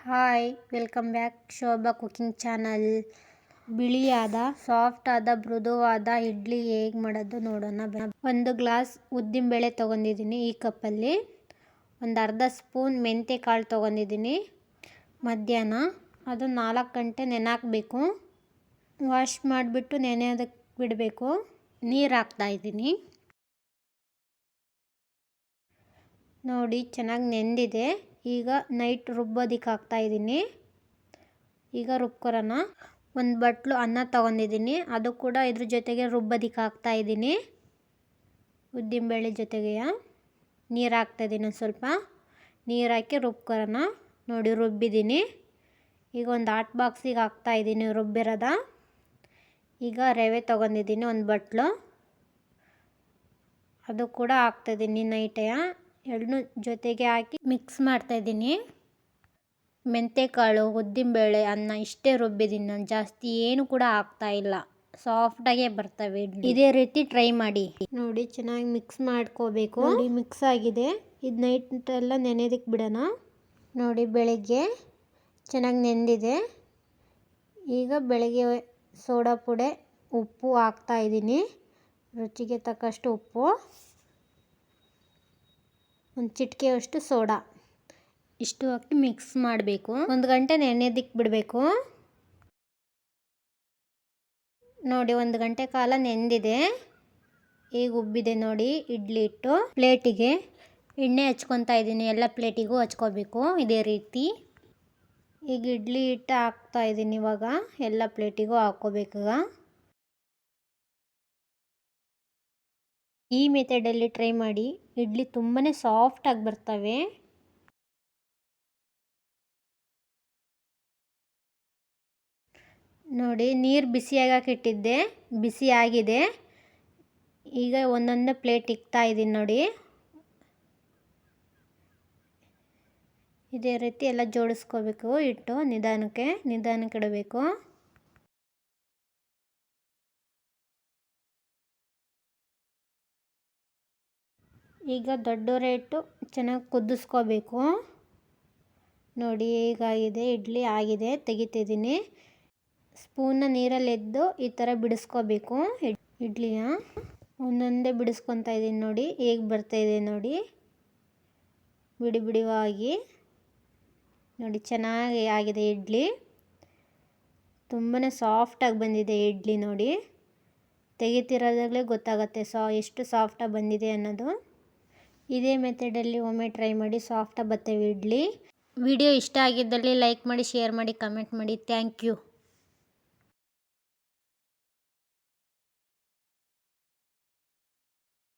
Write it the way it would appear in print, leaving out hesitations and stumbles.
Hi, welcome back Shobha cooking channel. ಬಿಳಿಯಾದ soft ಆದ ಮೃದುವಾದ ಇಡ್ಲಿ ಹೇಗೆ ಮಾಡೋದು ನೋಡೋಣ. ಒಂದು ಗ್ಲಾಸ್ ಉದ್ದಿನಬೇಳೆ ತೊಗೊಂಡಿದ್ದೀನಿ. ಈ ಕಪ್ಪಲ್ಲಿ ಒಂದು ಅರ್ಧ ಸ್ಪೂನ್ ಮೆಂತ್ಯ ಕಾಳು ತೊಗೊಂಡಿದ್ದೀನಿ. ಮಧ್ಯಾಹ್ನ ಅದು 4 ಗಂಟೆ ನೆನೆಹಾಕಬೇಕು. ವಾಶ್ ಮಾಡಿಬಿಟ್ಟು ನೆನೆಯೋದಕ್ಕೆ ಬಿಡಬೇಕು. ನೀರು ಹಾಕ್ತಾಯಿದ್ದೀನಿ. ನೋಡಿ, ಚೆನ್ನಾಗಿ ನೆಂದಿದೆ. ಈಗ ನೈಟ್ ರುಬ್ಬೋದಕ್ಕೆ ಹಾಕ್ತಾಯಿದ್ದೀನಿ. ಈಗ ರುಬ್ಕೊರೋಣ. ಒಂದು ಬಟ್ಲು ಅನ್ನ ತೊಗೊಂಡಿದ್ದೀನಿ. ಅದು ಕೂಡ ಇದ್ರ ಜೊತೆಗೆ ರುಬ್ಬೋದಕ್ಕೆ ಹಾಕ್ತಾಯಿದ್ದೀನಿ. ಉದ್ದಿನಬೇಳೆ ಜೊತೆಗೆ ನೀರು ಹಾಕ್ತಾಯಿದ್ದೀನಿ. ಸ್ವಲ್ಪ ನೀರು ಹಾಕಿ ರುಬ್ಕೊರೋಣ. ನೋಡಿ, ರುಬ್ಬಿದ್ದೀನಿ. ಈಗ ಒಂದು ಹಾಟ್ ಬಾಕ್ಸಿಗೆ ಹಾಕ್ತಾಯಿದ್ದೀನಿ ರುಬ್ಬಿರೋದ. ಈಗ ರವೆ ತೊಗೊಂಡಿದ್ದೀನಿ ಒಂದು ಬಟ್ಲು. ಅದು ಕೂಡ ಹಾಕ್ತಾಯಿದ್ದೀನಿ. ನೈಟೇ ಎರಡನ್ನೂ ಜೊತೆಗೆ ಹಾಕಿ ಮಿಕ್ಸ್ ಮಾಡ್ತಾಯಿದ್ದೀನಿ. ಮೆಂತ್ಯಕಾಳು, ಉದ್ದಿನಬೇಳೆ, ಅನ್ನ ಇಷ್ಟೇ ರುಬ್ಬಿದ್ದೀನಿ ನಾನು. ಜಾಸ್ತಿ ಏನು ಕೂಡ ಹಾಕ್ತಾಯಿಲ್ಲ. ಸಾಫ್ಟಾಗೇ ಬರ್ತವೆ. ಇದೇ ರೀತಿ ಟ್ರೈ ಮಾಡಿ. ನೋಡಿ, ಚೆನ್ನಾಗಿ ಮಿಕ್ಸ್ ಮಾಡ್ಕೋಬೇಕು. ನೋಡಿ, ಮಿಕ್ಸ್ ಆಗಿದೆ. ಇದು ನೈಟ್ ಎಲ್ಲ ನೆನೆಯೋದಕ್ಕೆ ಬಿಡೋಣ. ನೋಡಿ, ಬೆಳಗ್ಗೆ ಚೆನ್ನಾಗಿ ನೆಂದಿದೆ. ಈಗ ಬೆಳಗ್ಗೆ ಸೋಡಾ ಪುಡಿ, ಉಪ್ಪು ಹಾಕ್ತಾಯಿದ್ದೀನಿ. ರುಚಿಗೆ ತಕ್ಕಷ್ಟು ಉಪ್ಪು, ಒಂದು ಚಿಟಿಕೆಯಷ್ಟು ಸೋಡಾ, ಇಷ್ಟು ಹಾಕಿ ಮಿಕ್ಸ್ ಮಾಡಬೇಕು. 1 ಗಂಟೆ ನೆನೆಯೋದಕ್ಕೆ ಬಿಡಬೇಕು. ನೋಡಿ, 1 ಗಂಟೆ ಕಾಲ ನೆಂದಿದೆ. ಈಗ ಉಬ್ಬಿದೆ ನೋಡಿ ಇಡ್ಲಿ ಹಿಟ್ಟು. ಪ್ಲೇಟಿಗೆ ಎಣ್ಣೆ ಹಚ್ಕೊತಾ ಇದ್ದೀನಿ. ಎಲ್ಲ ಪ್ಲೇಟಿಗೂ ಹಚ್ಕೋಬೇಕು ಇದೇ ರೀತಿ. ಈಗ ಇಡ್ಲಿ ಹಿಟ್ಟು ಹಾಕ್ತಾಯಿದ್ದೀನಿ. ಇವಾಗ ಎಲ್ಲ ಪ್ಲೇಟಿಗೂ ಹಾಕ್ಕೋಬೇಕು. ಈ ಮೆಥಡಲ್ಲಿ ಟ್ರೈ ಮಾಡಿ. ಇಡ್ಲಿ ತುಂಬಾ ಸಾಫ್ಟಾಗಿ ಬರ್ತವೆ. ನೋಡಿ, ನೀರು ಬಿಸಿಯಾಗಕ್ಕೆ ಇಟ್ಟಿದ್ದೆ. ಬಿಸಿ ಆಗಿದೆ. ಈಗ ಒಂದೊಂದೇ ಪ್ಲೇಟ್ ಇಕ್ತಾಯಿದ್ದೀನಿ ನೋಡಿ. ಇದೇ ರೀತಿ ಎಲ್ಲ ಜೋಡಿಸ್ಕೋಬೇಕು. ಹಿಟ್ಟು ನಿಧಾನಕ್ಕೆ ಇಡಬೇಕು. ಈಗ ದೊಡ್ಡ ಇಟ್ಟು ಚೆನ್ನಾಗಿ ಕುದಿಸ್ಕೋಬೇಕು. ನೋಡಿ, ಹೇಗಾಗಿದೆ ಇಡ್ಲಿ ಆಗಿದೆ. ತೆಗಿತಿದ್ದೀನಿ. ಸ್ಪೂನ್ನ ನೀರಲ್ಲಿ ಎದ್ದು ಈ ಥರ ಬಿಡಿಸ್ಕೋಬೇಕು ಇಡ್ಲಿಯ. ಒಂದೊಂದೇ ಬಿಡಿಸ್ಕೊತಾ ಇದ್ದೀನಿ. ನೋಡಿ ಹೇಗೆ ಬರ್ತಾಯಿದೆ ನೋಡಿ, ಬಿಡಿ ಬಿಡಿವಾಗಿ. ನೋಡಿ, ಚೆನ್ನಾಗಿ ಆಗಿದೆ ಇಡ್ಲಿ. ತುಂಬಾ ಸಾಫ್ಟಾಗಿ ಬಂದಿದೆ ಇಡ್ಲಿ. ನೋಡಿ, ತೆಗಿತಿರೋದಾಗಲೇ ಗೊತ್ತಾಗುತ್ತೆ ಎಷ್ಟು ಸಾಫ್ಟಾಗಿ ಬಂದಿದೆ ಅನ್ನೋದು. ಇದೇ ಮೆಥಡಲ್ಲಿ ಒಮ್ಮೆ ಟ್ರೈ ಮಾಡಿ. ಸಾಫ್ಟಾಗಿ ಬರ್ತವೆ ಇಡ್ಲಿ. ವಿಡಿಯೋ ಇಷ್ಟ ಆಗಿದ್ದಲ್ಲಿ ಲೈಕ್ ಮಾಡಿ, ಶೇರ್ ಮಾಡಿ, ಕಮೆಂಟ್ ಮಾಡಿ. Thank you.